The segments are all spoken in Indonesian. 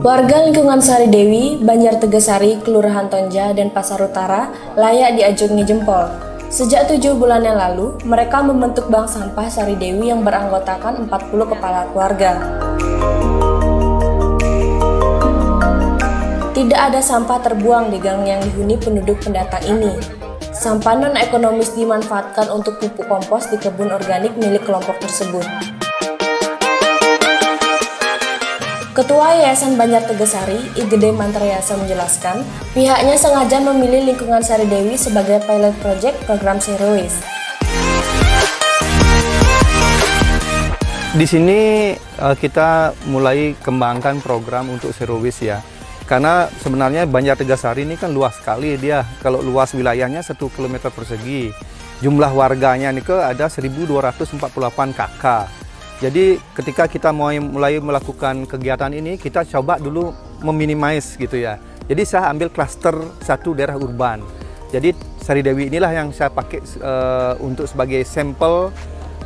Warga lingkungan Sari Dewi, Banjar Tegasari, Kelurahan Tonja, dan Pasar Utara layak diacungi jempol. Sejak 7 bulan yang lalu, mereka membentuk bank sampah Sari Dewi yang beranggotakan 40 kepala keluarga. Tidak ada sampah terbuang di gang yang dihuni penduduk pendatang ini. Sampah non-ekonomis dimanfaatkan untuk pupuk kompos di kebun organik milik kelompok tersebut. Ketua Yayasan Banjar Tegasari, Igede Mantrayasa menjelaskan, pihaknya sengaja memilih lingkungan Sari Dewi sebagai pilot project program Zero Waste. Di sini kita mulai kembangkan program untuk Zero Waste ya. Karena sebenarnya Banjar Tegasari ini kan luas sekali dia. Kalau luas wilayahnya 1 km persegi. Jumlah warganya ini ada 1.248 KK. Jadi ketika kita mulai melakukan kegiatan ini, kita coba dulu meminimais gitu ya. Jadi saya ambil klaster 1 daerah urban. Jadi Sari Dewi inilah yang saya pakai untuk sebagai sampel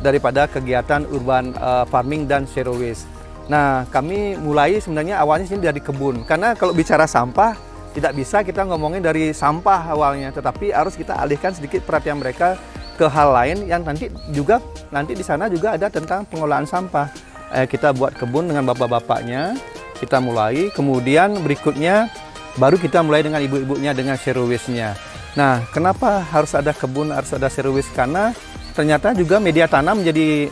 daripada kegiatan urban farming dan zero waste. Nah, kami mulai sebenarnya awalnya sini dari kebun. Karena kalau bicara sampah, tidak bisa kita ngomongin dari sampah awalnya. Tetapi harus kita alihkan sedikit perhatian mereka ke hal lain yang nanti di sana juga ada tentang pengolahan sampah. Kita buat kebun dengan bapak-bapaknya, kita mulai, kemudian berikutnya baru kita mulai dengan ibu-ibunya dengan zero waste-nya. Nah, kenapa harus ada kebun, harus ada zero waste? Karena ternyata juga media tanam menjadi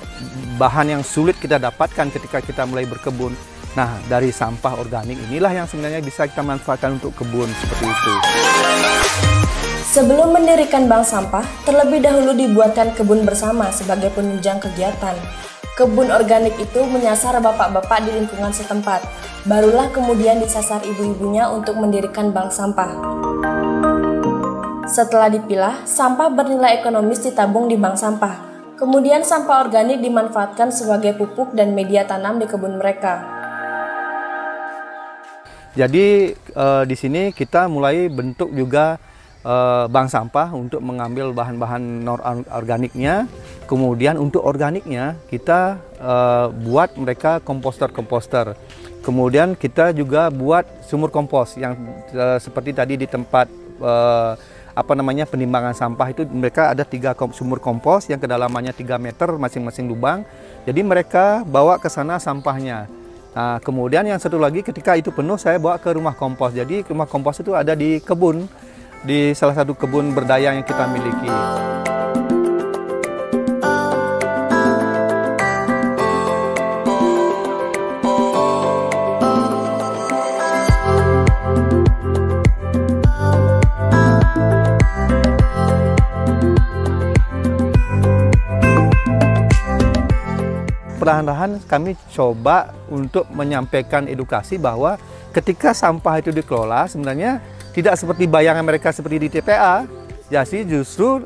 bahan yang sulit kita dapatkan ketika kita mulai berkebun. Nah, dari sampah organik inilah yang sebenarnya bisa kita manfaatkan untuk kebun seperti itu. Sebelum mendirikan bank sampah, terlebih dahulu dibuatkan kebun bersama sebagai penunjang kegiatan. Kebun organik itu menyasar bapak-bapak di lingkungan setempat. Barulah kemudian disasar ibu-ibunya untuk mendirikan bank sampah. Setelah dipilah, sampah bernilai ekonomis ditabung di bank sampah. Kemudian sampah organik dimanfaatkan sebagai pupuk dan media tanam di kebun mereka. Jadi di sini kita mulai bentuk juga bank sampah untuk mengambil bahan-bahan non-organiknya. Kemudian untuk organiknya kita buat mereka komposter. Kemudian kita juga buat sumur kompos yang seperti tadi di tempat penimbangan sampah itu mereka ada 3 sumur kompos yang kedalamannya 3 meter masing-masing lubang. Jadi mereka bawa ke sana sampahnya. Nah, kemudian yang satu lagi ketika itu penuh saya bawa ke rumah kompos. Jadi rumah kompos itu ada di kebun, di salah satu kebun berdaya yang kita miliki. Perlahan-lahan kami coba untuk menyampaikan edukasi bahwa ketika sampah itu dikelola sebenarnya tidak seperti bayangan mereka seperti di TPA. Jadi justru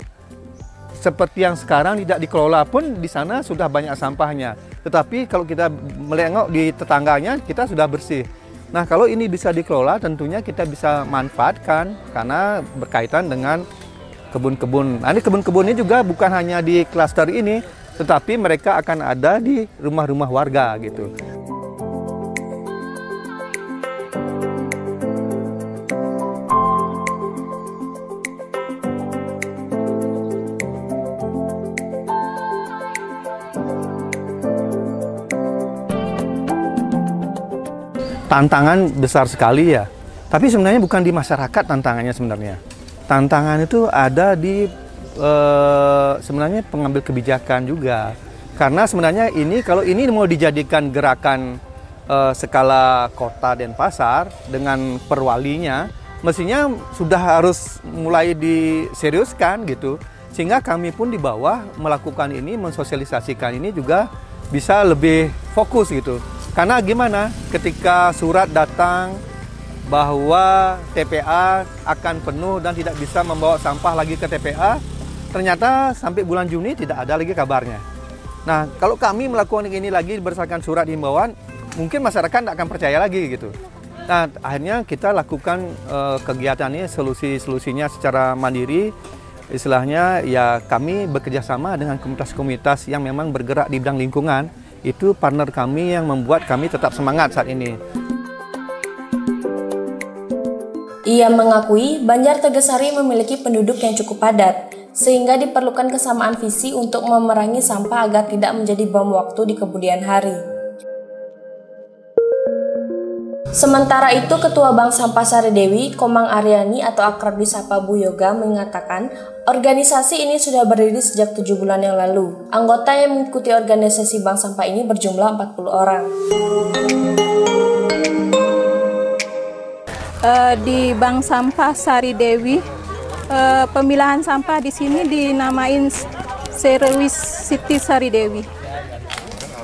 seperti yang sekarang tidak dikelola pun di sana sudah banyak sampahnya. Tetapi kalau kita melengok di tetangganya kita sudah bersih. Nah, kalau ini bisa dikelola tentunya kita bisa manfaatkan karena berkaitan dengan kebun-kebun. Nah, ini kebun-kebun ini juga bukan hanya di klaster ini, tetapi mereka akan ada di rumah-rumah warga gitu. Tantangan besar sekali ya. Tapi sebenarnya bukan di masyarakat tantangannya sebenarnya. Tantangan itu ada di sebenarnya pengambil kebijakan juga. Karena sebenarnya ini kalau ini mau dijadikan gerakan skala kota Denpasar dengan perwalinya, mestinya sudah harus mulai diseriuskan gitu. Sehingga kami pun di bawah melakukan ini, mensosialisasikan ini juga bisa lebih fokus gitu. Karena gimana? Ketika surat datang bahwa TPA akan penuh dan tidak bisa membawa sampah lagi ke TPA, ternyata sampai bulan Juni tidak ada lagi kabarnya. Nah, kalau kami melakukan ini lagi berdasarkan surat himbauan, mungkin masyarakat tidak akan percaya lagi gitu. Nah, akhirnya kita lakukan kegiatan ini, solusinya secara mandiri. Istilahnya ya kami bekerja sama dengan komunitas-komunitas yang memang bergerak di bidang lingkungan. Itu partner kami yang membuat kami tetap semangat saat ini. Ia mengakui Banjar Tegasari memiliki penduduk yang cukup padat, sehingga diperlukan kesamaan visi untuk memerangi sampah agar tidak menjadi bom waktu di kemudian hari. Sementara itu, Ketua Bank Sampah Saridewi, Komang Aryani atau akrab disapa Bu Yoga, mengatakan organisasi ini sudah berdiri sejak 7 bulan yang lalu. Anggota yang mengikuti organisasi Bank Sampah ini berjumlah 40 orang. Di Bank Sampah Saridewi, pemilahan sampah di sini dinamain Service City Saridewi.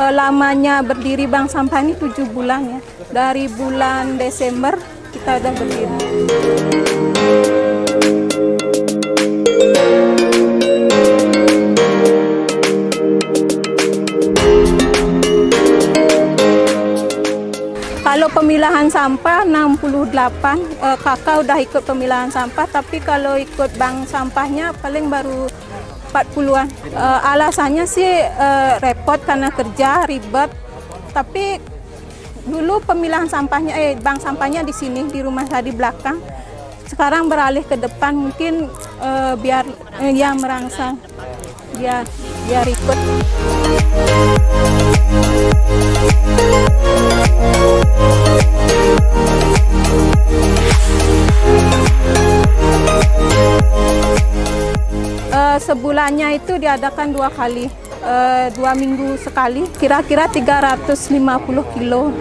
Lamanya berdiri Bank Sampah ini 7 bulan ya. Dari bulan Desember kita udah berdiri. Kalau pemilahan sampah 68, kakak udah ikut pemilahan sampah, tapi kalau ikut bank sampahnya paling baru 40-an. Alasannya sih repot karena kerja, ribet, tapi dulu pemilahan sampahnya, bank sampahnya di sini, di rumah saya di belakang. Sekarang beralih ke depan, mungkin biar dia merangsang, biar ikut. Sebulannya itu diadakan 2 kali, 2 minggu sekali, kira-kira 350 kilo.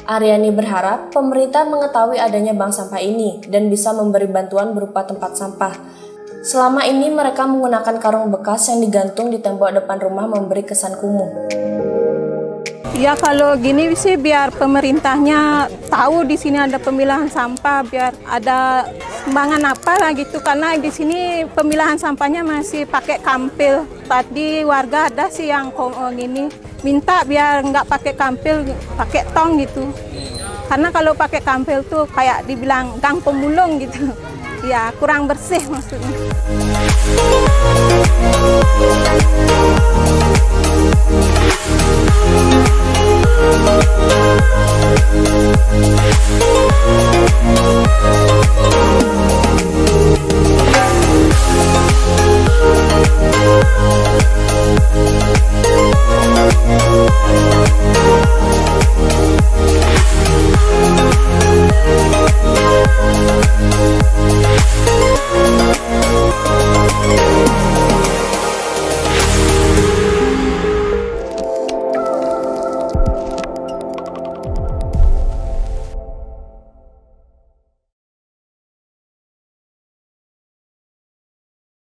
Aryani berharap pemerintah mengetahui adanya bank sampah ini dan bisa memberi bantuan berupa tempat sampah. Selama ini mereka menggunakan karung bekas yang digantung di tembok depan rumah memberi kesan kumuh. Ya kalau gini sih biar pemerintahnya tahu di sini ada pemilahan sampah, biar ada sumbangan apa lah gitu, karena di sini pemilahan sampahnya masih pakai kampil. Tadi warga ada sih yang gini minta biar nggak pakai kampil, pakai tong gitu. Karena kalau pakai kampil tuh kayak dibilang gang pemulung gitu. Ya kurang bersih maksudnya.